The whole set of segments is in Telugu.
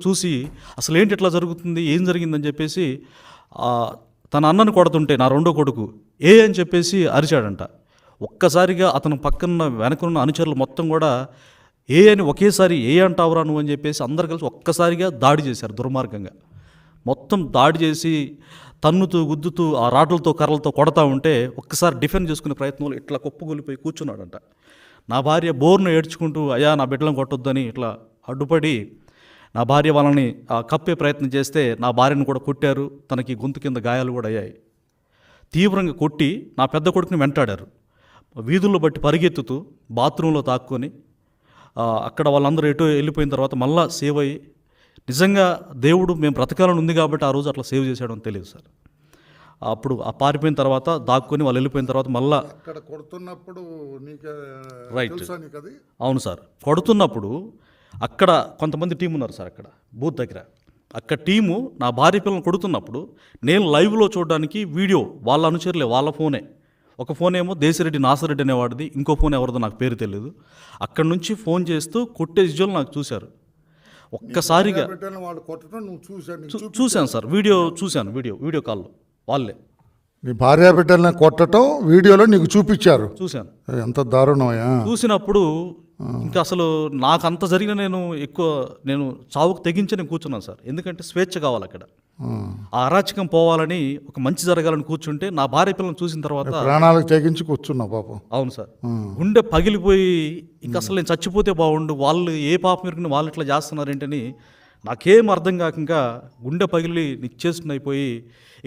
చూసి అసలు ఏంటి ఇట్లా జరుగుతుంది, ఏం జరిగిందని చెప్పేసి తన అన్నను కొడుతుంటే నా రెండో కొడుకు ఏ అని చెప్పేసి అరిచాడంట. ఒక్కసారిగా అతను పక్కన వెనకున్న అనుచరులు మొత్తం కూడా ఏ అని ఒకేసారి ఏ అంటావురా నువ్వు అని చెప్పేసి అందరు కలిసి ఒక్కసారిగా దాడి చేశారు దుర్మార్గంగా. మొత్తం దాడి చేసి తన్నుతూ గుద్దుతూ ఆ రాడ్లతో కర్రలతో కొడతా ఉంటే ఒక్కసారి డిఫెండ్ చేసుకునే ప్రయత్నంలో ఇట్లా కుప్పగొలిపోయి కూర్చున్నాడంట. నా భార్య బోర్ను ఏడ్చుకుంటూ అయ్యా నా బిడ్డలను కొట్టొద్దని ఇట్లా అడ్డుపడి నా భార్య వాళ్ళని కప్పే ప్రయత్నం చేస్తే నా భార్యను కూడా కొట్టారు. తనకి గొంతు కింద గాయాలు కూడా అయ్యాయి. తీవ్రంగా కొట్టి నా పెద్ద కొడుకుని వెంటాడారు. వీధుల్లో బట్టి పరిగెత్తుతూ బాత్రూంలో తాక్కొని అక్కడ వాళ్ళందరూ ఎటో వెళ్ళిపోయిన తర్వాత మళ్ళా సేవ్ అయ్యి నిజంగా దేవుడు మేము బ్రతకాలని ఉంది కాబట్టి ఆ రోజు అట్లా సేవ్ చేశాడని తెలియదు సార్. అప్పుడు ఆ పారిపోయిన తర్వాత దాక్కుని వాళ్ళు వెళ్ళిపోయిన తర్వాత మళ్ళా అక్కడ కొడుతున్నప్పుడు రైట్ అవును సార్, కొడుతున్నప్పుడు అక్కడ కొంతమంది టీం ఉన్నారు సార్ అక్కడ బూత్ దగ్గర. అక్కడ టీము నా భార్య పిల్లలను కొడుతున్నప్పుడు నేను లైవ్లో చూడడానికి వీడియో వాళ్ళ అనుచరులే, వాళ్ళ ఫోనే. ఒక ఫోన్ ఏమో దేశిరెడ్డి నాసరెడ్డి అనేవాడిది, ఇంకో ఫోన్ ఎవరిదో నాకు పేరు తెలియదు. అక్కడి నుంచి ఫోన్ చేస్తూ కొట్టే విజువల్ నాకు చూశారు. ఒక్కసారిగా చూశాను సార్, వీడియో చూశాను, వీడియో కాల్లో వాళ్ళే నీ భార్య బిడ్డల్ని కొట్టడం వీడియోలో నీకు చూపించారు. చూశాను. ఎంత దారుణమయ్యా. చూసినప్పుడు ఇంకా అసలు నాకు అంత జరిగిన నేను చావుకు తెగించి నేను కూర్చున్నాను సార్. ఎందుకంటే స్వేచ్ఛ కావాలి అక్కడ. ఆ అరాచకం పోవాలని, ఒక మంచి జరగాలని కూర్చుంటే నా భార్య పిల్లలను చూసిన తర్వాత ప్రాణాలకు తెగించి కూర్చున్నావు పాపం. అవును సార్, గుండె పగిలిపోయి ఇంకా అసలు నేను చచ్చిపోతే బాగుండు, వాళ్ళు ఏ పాపం ఇరుకుని వాళ్ళు ఇట్లా చేస్తున్నారేంటని నాకేం అర్థం కాక ఇంకా గుండె పగిలి నిశ్చేష్ణ అయిపోయి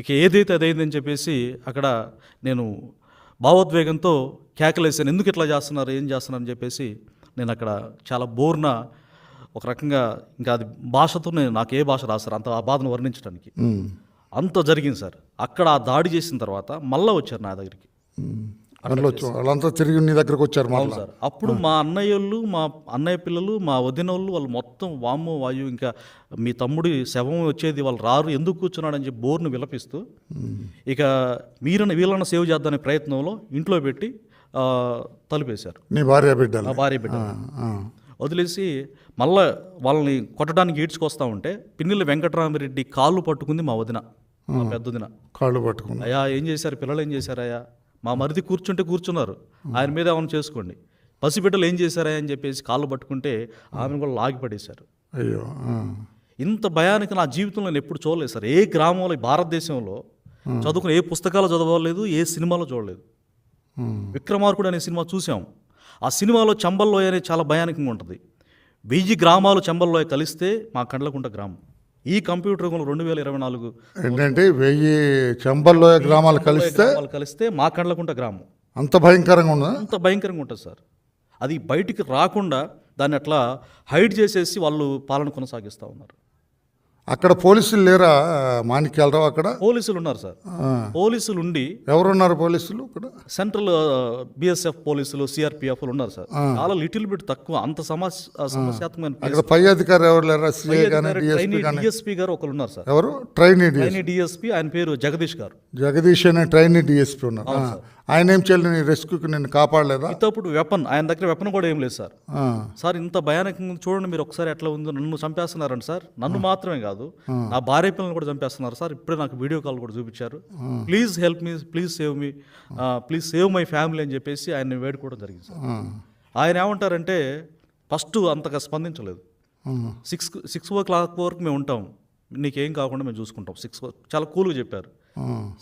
ఇక ఏదైతే అదైందని చెప్పేసి అక్కడ నేను భావోద్వేగంతో కేకలేసాను. ఎందుకు ఇట్లా చేస్తున్నారు, ఏం చేస్తున్నారు అని చెప్పేసి నేను అక్కడ చాలా బోర్న ఒక రకంగా ఇంకా అది భాషతో నాకు ఏ భాష రాస్తారు అంత ఆ బాధను వర్ణించడానికి. అంత జరిగింది సార్. అక్కడ ఆ దాడి చేసిన తర్వాత మళ్ళీ వచ్చారు నా దగ్గరికి. వాళ్ళంతా తిరిగి నీ దగ్గరకు వచ్చారు సార్. అప్పుడు మా అన్నయ్యలు, మా అన్నయ్య పిల్లలు, మా వదినోళ్ళు వాళ్ళు మొత్తం వామ్మో వాయు ఇంకా మీ తమ్ముడి శవం వచ్చేది, వాళ్ళు రారు, ఎందుకు కూర్చున్నాడని చెప్పి బోర్ను విలపిస్తూ ఇక వీళ్ళని సేవ్ చేద్దానే ప్రయత్నంలో ఇంట్లో పెట్టి తలుపేశారు. నీ భార్య బిడ్డ నా భార్య బిడ్డ వదిలేసి మళ్ళీ వాళ్ళని కొట్టడానికి ఈడ్చుకొస్తా ఉంటే పిన్నెల వెంకటరామిరెడ్డి కాళ్ళు పట్టుకుంది మా వదిన, మా పెద్దదిన. కాళ్ళు పట్టుకుంది. అయ్యా ఏం చేశారు, పిల్లలు ఏం చేశారయ్యా, మా మరిది కూర్చుంటే కూర్చున్నారు, ఆయన మీద ఏమైనా చేసుకోండి, పసిబిడ్డలు ఏం చేశారా అని చెప్పేసి కాళ్ళు పట్టుకుంటే ఆమెను కూడా లాగిపడేశారు. అయ్యో, ఇంత భయానికి నా జీవితంలో నేను ఎప్పుడు చూడలేదు సార్. ఏ గ్రామంలో, భారతదేశంలో చదువుకుని ఏ పుస్తకాలు చదవలేదు, ఏ సినిమాలో చూడలేదు. విక్రమార్కుడు అనే సినిమా చూసాం. ఆ సినిమాలో చంబల్లోయ అనేది చాలా భయానకంగా ఉంటుంది. 1000 గ్రామాలు చంబల్లోయ కలిస్తే మా కండ్లకుంట గ్రామం. ఈ కంప్యూటర్ యుగంలో 2024 ఏంటంటే 1000 చంబల్లోయ గ్రామాలు కలిస్తే మా కండ్లకుంట గ్రామం అంత భయంకరంగా ఉందా? అంత భయంకరంగా ఉంటుంది సార్. అది బయటికి రాకుండా దాన్ని అట్లా హైడ్ చేసేసి వాళ్ళు పాలన కొనసాగిస్తూ ఉన్నారు. అక్కడ పోలీసులు లేరా మాణిక్యాలరావు? అక్కడ పోలీసులు ఉన్నారు సార్. పోలీసులు ఉండి ఎవరున్నారు పోలీసులు? అక్కడ సెంట్రల్ బిఎస్ఎఫ్ పోలీసులు, సిఆర్పిఎఫ్ ఉన్నారు సార్. చాలా లిటిల్ బిట్ తక్కువ, అంత సమస్యాత్మకమైన. అక్కడ పై అధికారి ఎవరు లేరా? డిఎస్పీ గారు ఒకరు ఉన్నారు సార్. ఎవరు? ట్రైనీ డిఎస్పీ, ఆయన పేరు జగదీష్ గారు. జగదీష్ అనే ట్రైనీ డిఎస్పీ ఉన్నారు. ఆయన ఏం చేయాలి, నీ రెస్క్యూకి నిన్ను కాపాడలేదా? ఇప్పుడు వెపన్, ఆయన దగ్గర వెపన్ కూడా ఏం లేదు సార్. సార్ ఇంత భయానకంగా చూడండి మీరు ఒకసారి ఎట్లా ఉందో. నన్ను చంపేస్తున్నారండి సార్, నన్ను మాత్రమే కాదు నా భార్య పిల్లలు కూడా చంపేస్తున్నారు సార్. ఇప్పుడే నాకు వీడియో కాల్ కూడా చూపించారు. Please help me, please save me, please save my family అని చెప్పేసి ఆయన వేడుకోవడం జరిగింది సార్. ఆయన ఏమంటారంటే ఫస్ట్ అంతగా స్పందించలేదు. 6 వరకు మేము ఉంటాం, నీకేం కాకుండా మేము చూసుకుంటాం. 6 చాలా కూల్గా చెప్పారు.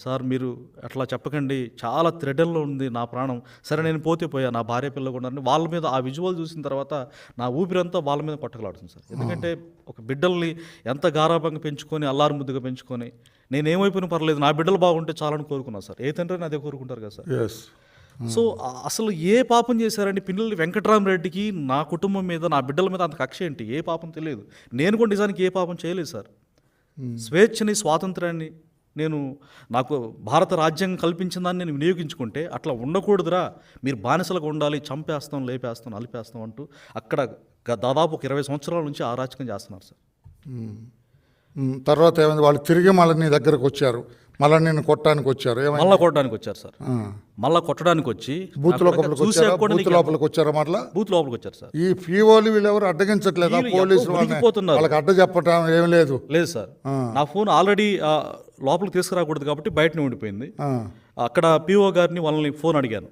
సార్ మీరు అట్లా చెప్పకండి, చాలా థ్రెడల్లో ఉంది నా ప్రాణం. సరే నేను పోయా, నా భార్య పిల్లలు కూడా వాళ్ళ మీద ఆ విజువల్ చూసిన తర్వాత నా ఊపిరంతా వాళ్ళ మీద కొట్టకలాడుతుంది సార్. ఎందుకంటే ఒక బిడ్డల్ని ఎంత గారాభంగా పెంచుకొని, అల్లారు ముద్దుగా పెంచుకొని, నేనేమైపోయినా పర్లేదు నా బిడ్డలు బాగుంటే చాలని కోరుకున్నా సార్. ఏ తండ్రిని అదే కోరుకుంటారు కదా సార్. సో అసలు ఏ పాపం చేశారండి పిన్నెల వెంకటరామిరెడ్డికి, నా కుటుంబం మీద, నా బిడ్డల మీద అంత కక్ష ఏంటి? ఏ పాపం తెలియదు. నేను కూడా నిజానికి ఏ పాపం చేయలేదు సార్. స్వేచ్ఛని, స్వాతంత్రాన్ని నాకు భారత రాజ్యాంగం కల్పించిన దాన్ని నేను వినియోగించుకుంటే అట్లా ఉండకూడదురా, మీరు బానిసలుగా ఉండాలి, చంపేస్తాం, లేపేస్తాం, నలిపేస్తాం అంటూ అక్కడ దాదాపు ఒక 20 సంవత్సరాల నుంచి అరాచకం చేస్తున్నారు సార్. తర్వాత ఏమైంది, వాళ్ళు తిరిగి మళ్ళీ నీ దగ్గరకు వచ్చారు, మళ్ళీ నిన్ను కొట్టడానికి వచ్చారు, ఏమైంది? మళ్ళా కొట్టడానికి వచ్చారు సార్. ఆ. మళ్ళా కొట్టడానికి వచ్చి బూత్ నాకు లోపలికి చూసాక వచ్చారా? కూడా బూత్ నీకు లోపలికి వచ్చారా మళ్ళా? బూత్ లోపలికి వచ్చారు సార్. ఈ పీఓలు వీళ్ళెవరు అడ్డగించట్లేదా? వీళ్ళు పోలీసులు ఎవరో ఉనికిపోతున్నారు. వాళ్ళకి అడ్డ చెప్పటం ఏం లేదు. లేదు సార్, నా ఫోన్ ఆల్రెడీ లోపలికి తీసుకురాకూడదు కాబట్టి బయటనే ఉండిపోయింది. ఆ. అక్కడ పిఓ గారిని వాళ్ళని ఫోన్ అడిగాను.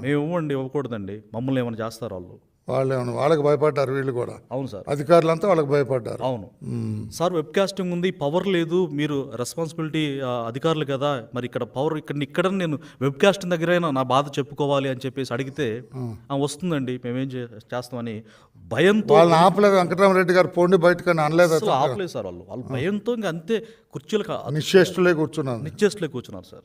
మేము ఇవ్వకూడదండి, మమ్మల్ని ఏమైనా చేస్తారు వాళ్ళు. వాళ్ళకి భయపడ్డారు వీళ్ళు కూడా, అవును సార్, అధికారులంతా వాళ్ళకి భయపడ్డారు. అవును సార్. వెబ్ కాస్టింగ్ ఉంది, పవర్ లేదు, మీరు రెస్పాన్సిబిలిటీ అధికారులు కదా, మరి ఇక్కడ పవర్ ఇక్కడ నేను వెబ్ కాస్టింగ్ దగ్గరైనా నా బాధ చెప్పుకోవాలి అని చెప్పేసి అడిగితే వస్తుందండి మేమేం చేస్తామని భయంతో వాళ్ళని ఆపలేదు వెంకటరామరెడ్డి గారు, పోండి బయటకని అనలేదు. అసలు ఆపలేదు సార్. వాళ్ళు భయంతో ఇంకా అంతే కుర్చీలు నిశ్చేష్టులే కూర్చున్నారు. నిశ్చేష్లే కూర్చున్నారు సార్.